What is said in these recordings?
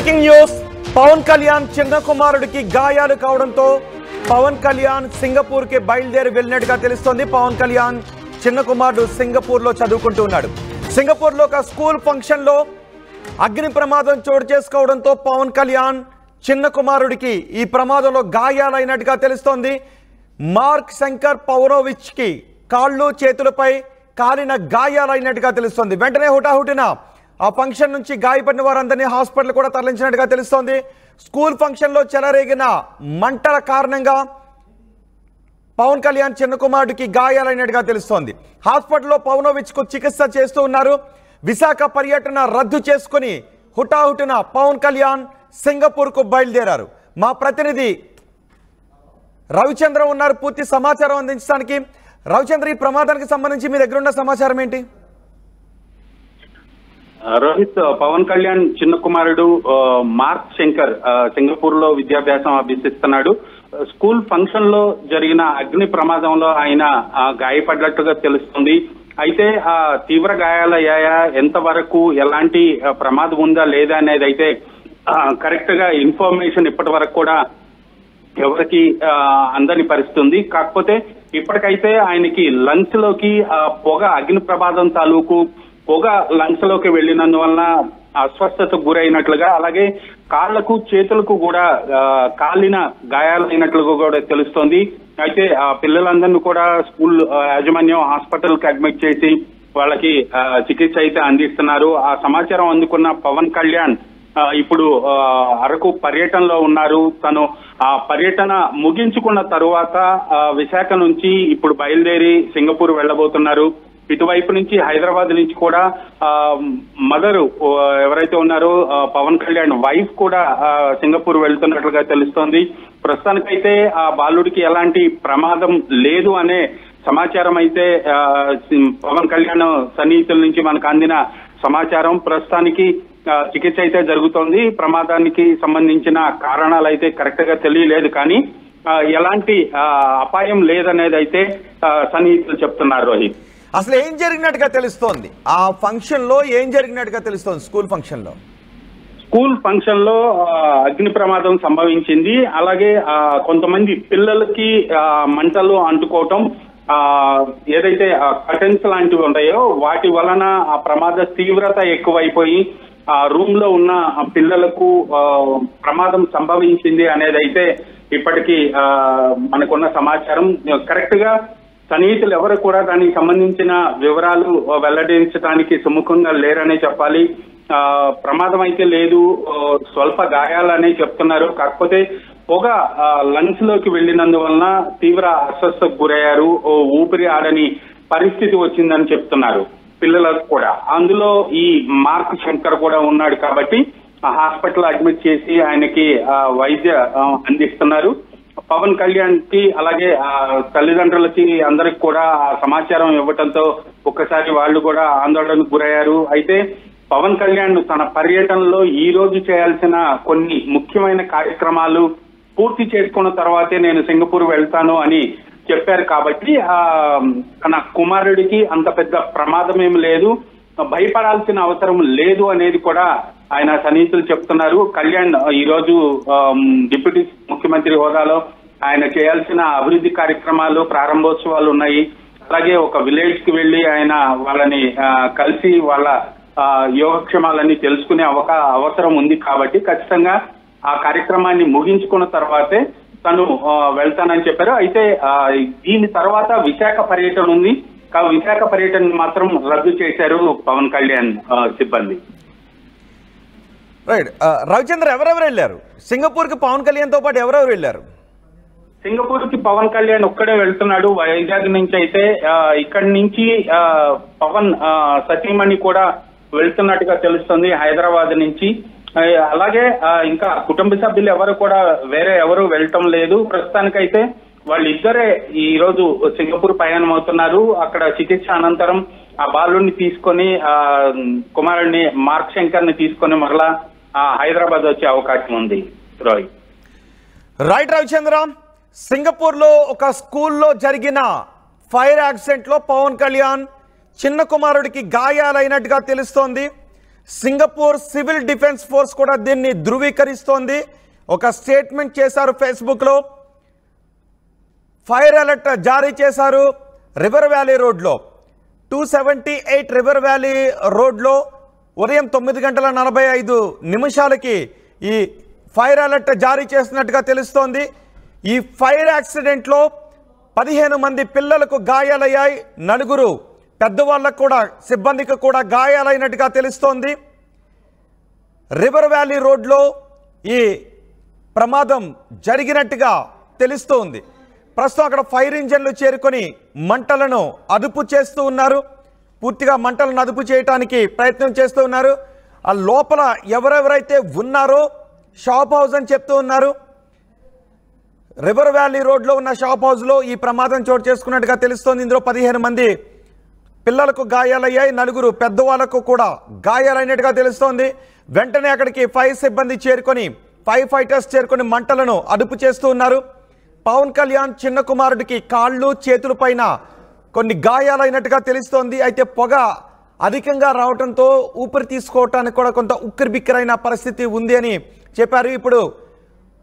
Breaking news Pawan Kalyan చిన్న కుమారుడికి గాయాలు కావడంతో పవన్ కళ్యాణ్ సింగపూర్ కి బయలుదేరి వెళ్ళినట్టుగా తెలుస్తోంది. పవన్ కళ్యాణ్ చిన్న కుమారుడు సింగపూర్ లో చదువుకుంటూ ఉన్నాడు. సింగపూర్ లో ఒక స్కూల్ ఫంక్షన్ లో అగ్ని ప్రమాదం చోటు చేసుకోవడంతో పవన్ కళ్యాణ్ చిన్న కుమారుడికి ఈ ప్రమాదంలో గాయాలైనట్టుగా తెలుస్తోంది. మార్క్ శంకర్ పౌరోవిచ్ కి కాళ్ళు చేతులపై కాలిన గాయాలైనట్టుగా తెలుస్తోంది. వెంటనే హుటాహుటిన ఆ ఫంక్షన్ నుంచి గాయపడిన వారందరినీ హాస్పిటల్ కూడా తరలించినట్టుగా తెలుస్తోంది. స్కూల్ ఫంక్షన్ లో చెలరేగిన మంటల కారణంగా పవన్ కళ్యాణ్ చిన్న కుమారుడికి గాయాలైనట్టుగా తెలుస్తోంది. హాస్పిటల్లో పౌనోవిచ్ కు చికిత్స చేస్తూ ఉన్నారు. విశాఖ పర్యటన రద్దు చేసుకుని హుటాహుటిన పవన్ కళ్యాణ్ సింగపూర్ కు బయలుదేరారు. మా ప్రతినిధి రవిచంద్ర ఉన్నారు పూర్తి సమాచారం అందించడానికి. రవిచంద్ర, ఈ ప్రమాదానికి సంబంధించి మీ దగ్గర ఉన్న సమాచారం ఏంటి? రోహిత్, పవన్ కళ్యాణ్ చిన్న కుమారుడు మార్క్ శంకర్ సింగపూర్ లో విద్యాభ్యాసం అభ్యసిస్తున్నాడు. స్కూల్ ఫంక్షన్ లో జరిగిన అగ్ని ప్రమాదంలో ఆయన గాయపడ్డట్టుగా తెలుస్తుంది. అయితే తీవ్ర గాయాలయ్యాయా, ఎంతవరకు ఎలాంటి ప్రమాదం ఉందా లేదా అనేది అయితే కరెక్ట్ గా ఇన్ఫర్మేషన్ ఇప్పటి వరకు కూడా ఎవరికి అందని పరిస్థితుంది. కాకపోతే ఇప్పటికైతే ఆయనకి లంగ్స్ లోకి పొగ, అగ్ని ప్రమాదం తాలూకు పొగ లంగ్స్ లోకి వెళ్లినందువలన అస్వస్థతకు గురైనట్లుగా, అలాగే కాళ్లకు చేతులకు కూడా కాలిన గాయాలైనట్లుగా కూడా తెలుస్తోంది. అయితే ఆ పిల్లలందరినీ కూడా స్కూల్ యాజమాన్యం హాస్పిటల్ కి అడ్మిట్ చేసి వాళ్ళకి చికిత్స అయితే అందిస్తున్నారు. ఆ సమాచారం అందుకున్న పవన్ కళ్యాణ్ ఇప్పుడు అరకు పర్యటనలో ఉన్నారు. తను ఆ పర్యటన ముగించుకున్న తరువాత విశాఖ నుంచి ఇప్పుడు బయలుదేరి సింగపూర్ వెళ్లబోతున్నారు. ఇటువైపు నుంచి హైదరాబాద్ నుంచి కూడా మదర్ ఎవరైతే ఉన్నారో పవన్ కళ్యాణ్ వైఫ్ కూడా సింగపూర్ వెళ్తున్నట్లుగా తెలుస్తోంది. ప్రస్తుతానికైతే ఆ బాలుడికి ఎలాంటి ప్రమాదం లేదు అనే సమాచారం అయితే పవన్ కళ్యాణ్ సన్నిహితుల నుంచి మనకు అందిన సమాచారం. ప్రస్తుతానికి చికిత్స అయితే జరుగుతోంది. ప్రమాదానికి సంబంధించిన కారణాలు అయితే కరెక్ట్ గా తెలియలేదు, కానీ ఎలాంటి అపాయం లేదనేది అయితే సన్నిహితులు చెప్తున్నారు. రోహిత్, అసలు ఏం జరిగినట్టుగా తెలుస్తోంది? ఆ ఫంక్షన్ లో ఏం జరిగినట్టుగా తెలుస్తోంది? స్కూల్ ఫంక్షన్ లో అగ్ని ప్రమాదం సంభవించింది. అలాగే కొంతమంది పిల్లలకి మంటలు అంటుకోవటం, ఏదైతే కర్టెన్స్ లాంటివి ఉంటాయో వాటి వలన ఆ ప్రమాద తీవ్రత ఎక్కువైపోయి ఆ రూమ్ లో ఉన్న పిల్లలకు ప్రమాదం సంభవించింది అనేది అయితే ఇప్పటికీ మనకున్న సమాచారం. కరెక్ట్ గా సన్నిహితులు ఎవరు కూడా దానికి సంబంధించిన వివరాలు వెల్లడించడానికి సుముఖంగా లేరనే చెప్పాలి. ప్రమాదం అయితే లేదు, స్వల్ప గాయాలనే చెప్తున్నారు. కాకపోతే పొగ లంగ్స్ లోకి వెళ్లినందువలన తీవ్ర అస్వస్థకు గురయ్యారు, ఊపిరి ఆడని పరిస్థితి వచ్చిందని చెప్తున్నారు పిల్లలకు కూడా. అందులో ఈ మార్క్ శంకర్ కూడా ఉన్నాడు కాబట్టి హాస్పిటల్ అడ్మిట్ చేసి ఆయనకి వైద్య అందిస్తున్నారు. పవన్ కళ్యాణ్ కి అలాగే తల్లిదండ్రులకి అందరికి కూడా సమాచారం ఇవ్వటంతో ఒక్కసారి వాళ్ళు కూడా ఆందోళనకు గురయ్యారు. అయితే పవన్ కళ్యాణ్ తన పర్యటనలో ఈ రోజు చేయాల్సిన కొన్ని ముఖ్యమైన కార్యక్రమాలు పూర్తి చేసుకున్న తర్వాతే నేను సింగపూర్ వెళ్తాను అని చెప్పారు. కాబట్టి తన కుమారుడికి అంత పెద్ద ప్రమాదం ఏమి లేదు, భయపడాల్సిన అవసరం లేదు అనేది కూడా ఆయన సన్నిహితులు చెప్తున్నారు. కళ్యాణ్ ఈ రోజు డిప్యూటీ ముఖ్యమంత్రి హోదాలో ఆయన చేయాల్సిన అభివృద్ధి కార్యక్రమాలు, ప్రారంభోత్సవాలు ఉన్నాయి. అలాగే ఒక విలేజ్ కి వెళ్లి ఆయన వాళ్ళని కలిసి వాళ్ళ యోగక్షేమాలన్నీ తెలుసుకునే అవసరం ఉంది. కాబట్టి ఖచ్చితంగా ఆ కార్యక్రమాన్ని ముగించుకున్న తర్వాతే తను వెళ్తానని చెప్పారు. అయితే దీని తర్వాత విశాఖ పర్యటన ఉంది. విశాఖ పర్యటన మాత్రం రద్దు చేశారు పవన్ కళ్యాణ్ సిబ్బంది. రైట్, రవిచంద్ర, ఎవరెవరు వెళ్ళారు సింగపూర్ కి? పవన్ కళ్యాణ్ తో పాటు ఎవరెవరు వెళ్ళారు? సింగపూర్ కి పవన్ కళ్యాణ్ ఒక్కడే వెళ్తున్నాడు వైజాగ్ నుంచి. అయితే ఇక్కడి నుంచి పవన్ సతీమణి కూడా వెళ్తున్నట్టుగా తెలుస్తుంది హైదరాబాద్ నుంచి. అలాగే ఇంకా కుటుంబ సభ్యులు ఎవరు కూడా వేరే ఎవరు వెళ్ళటం లేదు. ప్రస్తుతానికైతే వాళ్ళిద్దరే ఈ రోజు సింగపూర్ ప్రయాణం అవుతున్నారు. అక్కడ చికిత్స అనంతరం ఆ బాలుడిని తీసుకొని కుమారుడిని మార్క్ శంకర్ ని తీసుకొని మరలా హైదరాబాద్ వచ్చే అవకాశం ఉంది. రైట్ రవిచంద్ర, సింగపూర్ లో ఒక స్కూల్లో జరిగిన ఫైర్ యాక్సిడెంట్ లో పవన్ కళ్యాణ్ చిన్న కుమారుడికి గాయాలైనట్టుగా తెలుస్తోంది. సింగపూర్ సివిల్ డిఫెన్స్ ఫోర్స్ కూడా దీన్ని ధృవీకరిస్తోంది. ఒక స్టేట్మెంట్ చేశారు ఫేస్బుక్లో. ఫైర్ అలర్ట్ జారీ చేశారు రివర్ వ్యాలీ రోడ్లో, 278 రివర్ వ్యాలీ రోడ్లో ఉదయం 9:45 ఈ ఫైర్ అలర్ట్ జారీ చేసినట్టుగా తెలుస్తోంది. ఈ ఫైర్ యాక్సిడెంట్లో 15 మంది పిల్లలకు గాయాలయ్యాయి, 4 పెద్దవాళ్ళకు కూడా సిబ్బందికి కూడా గాయాలైనట్టుగా తెలుస్తోంది. రివర్ వ్యాలీ రోడ్లో ఈ ప్రమాదం జరిగినట్టుగా తెలుస్తోంది. ప్రస్తుతం అక్కడ ఫైర్ ఇంజన్లు చేరుకొని మంటలను అదుపు చేస్తూ ఉన్నారు. పూర్తిగా మంటలను అదుపు చేయడానికి ప్రయత్నం చేస్తూ ఉన్నారు. ఆ లోపల ఎవరెవరైతే ఉన్నారో షాప్ హౌస్ అని చెప్తూ ఉన్నారు. రివర్ వ్యాలీ రోడ్లో ఉన్న షాప్ హౌస్లో ఈ ప్రమాదం చోటు చేసుకున్నట్టుగా తెలుస్తోంది. ఇందులో 15 మంది పిల్లలకు గాయాలయ్యాయి, 4 పెద్దవాళ్లకు కూడా గాయాలైనట్టుగా తెలుస్తోంది. వెంటనే అక్కడికి ఫైర్ సిబ్బంది చేరుకొని, ఫైర్ ఫైటర్స్ చేరుకొని మంటలను అదుపు చేస్తూ ఉన్నారు. పవన్ కళ్యాణ్ చిన్న కుమారుడికి కాళ్ళు చేతుల పైన కొన్ని గాయాలైనట్టుగా తెలుస్తోంది. అయితే పొగ అధికంగా రావడంతో ఊపిరి తీసుకోవటానికి కూడా కొంత ఉక్కిరిబిక్కిరైన పరిస్థితి ఉంది అని చెప్పారు. ఇప్పుడు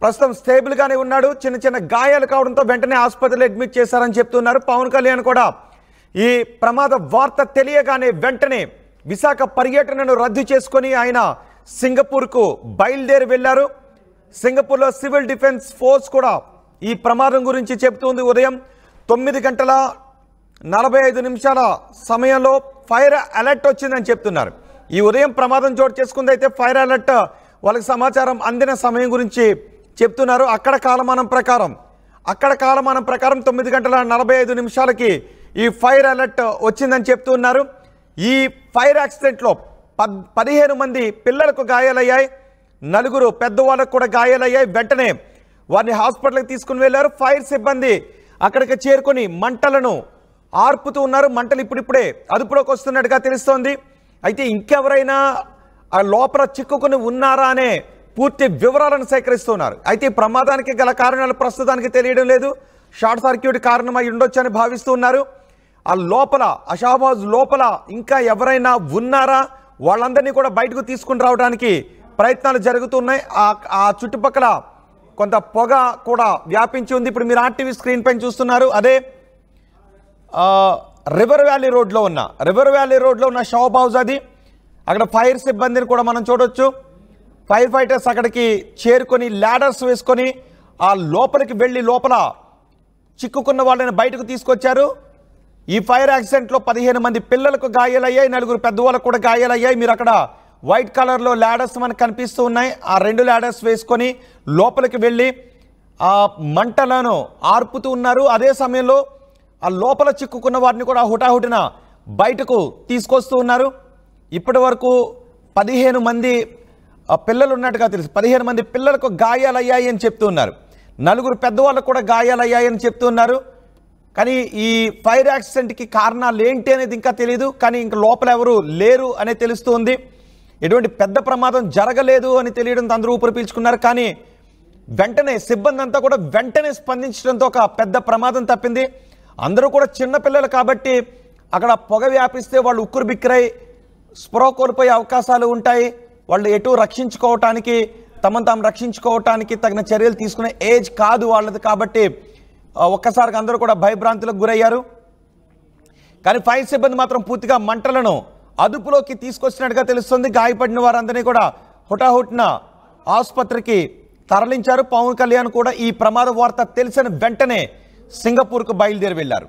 ప్రస్తుతం స్టేబుల్గానే ఉన్నాడు. చిన్న చిన్న గాయాలు కావడంతో వెంటనే ఆసుపత్రిలో అడ్మిట్ చేశారని చెప్తున్నారు. పవన్ కళ్యాణ్ కూడా ఈ ప్రమాద వార్త తెలియగానే వెంటనే విశాఖ పర్యటనను రద్దు చేసుకొని ఆయన సింగపూర్కు బయలుదేరి వెళ్లారు. సింగపూర్లో సివిల్ డిఫెన్స్ ఫోర్స్ కూడా ఈ ప్రమాదం గురించి చెబుతుంది. ఉదయం 9:45 సమయంలో ఫైర్ అలర్ట్ వచ్చిందని చెప్తున్నారు. ఈ ఉదయం ప్రమాదం చోటు చేసుకుంది. అయితే ఫైర్ అలర్ట్ వాళ్ళకి సమాచారం అందిన సమయం గురించి చెప్తున్నారు. అక్కడ కాలమానం ప్రకారం 9:45 ఈ ఫైర్ అలర్ట్ వచ్చిందని చెప్తున్నారు. ఈ ఫైర్ యాక్సిడెంట్లో 15 మంది పిల్లలకు గాయాలయ్యాయి, 4 పెద్దవాళ్ళకు కూడా గాయాలయ్యాయి. వెంటనే వారిని హాస్పిటల్కి తీసుకుని వెళ్ళారు. ఫైర్ సిబ్బంది అక్కడికి చేరుకొని మంటలను ఆర్పుతూ ఉన్నారు. మంటలు ఇప్పుడిప్పుడే అదుపులోకి వస్తున్నట్టుగా తెలుస్తోంది. అయితే ఇంకెవరైనా ఆ లోపల చిక్కుకుని ఉన్నారా అనే పూర్తి వివరాలను సేకరిస్తున్నారు. అయితే ఈ ప్రమాదానికి గల కారణాలు ప్రస్తుతానికి తెలియడం లేదు. షార్ట్ సర్క్యూట్ కారణమై ఉండొచ్చని భావిస్తున్నారు. ఆ లోపల ఆ షాప్ హౌస్ లోపల ఇంకా ఎవరైనా ఉన్నారా, వాళ్ళందరినీ కూడా బయటకు తీసుకుని రావడానికి ప్రయత్నాలు జరుగుతున్నాయి. ఆ చుట్టుపక్కల కొంత పొగ కూడా వ్యాపించి ఉంది. ఇప్పుడు మీరు ఆర్టీవీ స్క్రీన్ పైన చూస్తున్నారు. అదే రివర్ వ్యాలీ రోడ్లో ఉన్న షాప్ హౌస్ అది. అక్కడ ఫైర్ సిబ్బందిని కూడా మనం చూడొచ్చు. ఫైర్ ఫైటర్స్ అక్కడికి చేరుకొని ల్యాడర్స్ వేసుకొని ఆ లోపలికి వెళ్ళి లోపల చిక్కుకున్న వాళ్ళని బయటకు తీసుకొచ్చారు. ఈ ఫైర్ యాక్సిడెంట్లో 15 మంది పిల్లలకు గాయాలయ్యాయి, 4 పెద్దవాళ్ళకు కూడా గాయాలయ్యాయి. మీరు అక్కడ వైట్ కలర్లో ల్యాడర్స్ మనకు కనిపిస్తూ ఉన్నాయి. ఆ 2 ల్యాడర్స్ వేసుకొని లోపలికి వెళ్ళి ఆ మంటలను ఆర్పుతూ ఉన్నారు. అదే సమయంలో ఆ లోపల చిక్కుకున్న వారిని కూడా హుటాహుటిన బయటకు తీసుకొస్తూ ఉన్నారు. ఇప్పటి వరకు 15 మంది పిల్లలు ఉన్నట్టుగా తెలుసు. 15 మంది పిల్లలకు గాయాలయ్యాయి అని చెప్తున్నారు. 4 పెద్దవాళ్ళకు కూడా గాయాలయ్యాయి అని చెప్తున్నారు. కానీ ఈ ఫైర్ యాక్సిడెంట్కి కారణాలు ఏంటి అనేది ఇంకా తెలియదు. కానీ ఇంకా లోపల ఎవరు లేరు అనే తెలుస్తుంది. ఎటువంటి పెద్ద ప్రమాదం జరగలేదు అని తెలియడంతో అందరూ ఊపిరి పీల్చుకున్నారు. కానీ వెంటనే సిబ్బంది అంతా కూడా వెంటనే స్పందించడంతో ఒక పెద్ద ప్రమాదం తప్పింది. అందరూ కూడా చిన్నపిల్లలు కాబట్టి అక్కడ పొగ వ్యాపిస్తే వాళ్ళు ఉక్కురు బిక్కిరై స్పృహ కోల్పోయే అవకాశాలు ఉంటాయి. వాళ్ళు ఎటు రక్షించుకోవటానికి, తమను తాము రక్షించుకోవటానికి తగిన చర్యలు తీసుకునే ఏజ్ కాదు వాళ్ళది. కాబట్టి ఒక్కసారిగా అందరూ కూడా భయభ్రాంతులకు గురయ్యారు. కానీ ఫైర్ సిబ్బంది మాత్రం పూర్తిగా మంటలను అదుపులోకి తీసుకొచ్చినట్టుగా తెలుస్తుంది. గాయపడిన వారందరినీ కూడా హుటాహుటిన ఆసుపత్రికి తరలించారు. పవన్ కళ్యాణ్ కూడా ఈ ప్రమాద వార్త తెలిసిన వెంటనే సింగపూర్కు బయలుదేరి వెళ్లారు.